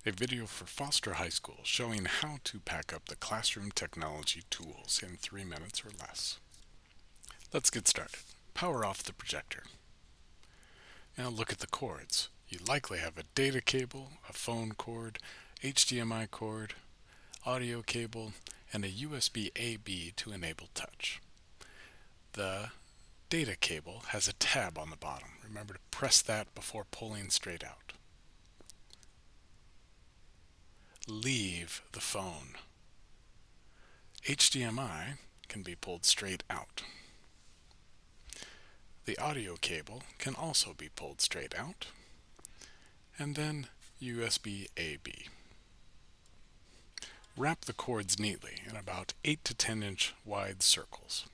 a video for Foster High School showing how to pack up the classroom technology tools in 3 minutes or less. Let's get started. Power off the projector. Now look at the cords. You likely have a data cable, a phone cord, HDMI cord, audio cable, and a USB A/B to enable touch. The data cable has a tab on the bottom. Remember to press that before pulling straight out. Leave the phone. HDMI can be pulled straight out. The audio cable can also be pulled straight out. And then USB A/B. Wrap the cords neatly in about 8 to 10 inch wide circles.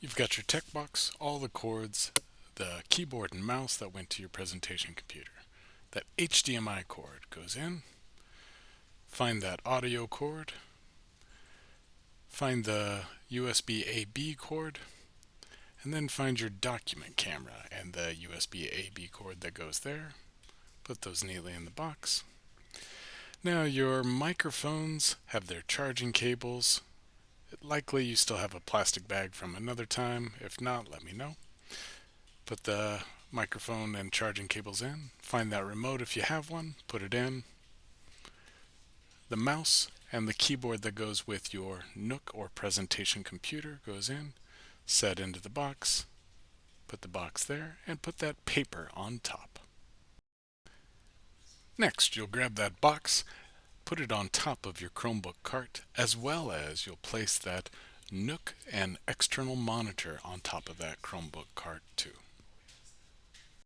You've got your tech box, all the cords, the keyboard and mouse that went to your presentation computer. That HDMI cord goes in. Find that audio cord. Find the USB A/B cord. And then find your document camera and the USB A/B cord that goes there. Put those neatly in the box. Now your microphones have their charging cables. Likely you still have a plastic bag from another time. If not, let me know. Put the microphone and charging cables in. Find that remote if you have one. Put it in. The mouse and the keyboard that goes with your Nook or presentation computer goes in. Set into the box. Put the box there and put that paper on top. Next, you'll grab that box, put it on top of your Chromebook cart, as well as you'll place that Nook and external monitor on top of that Chromebook cart too.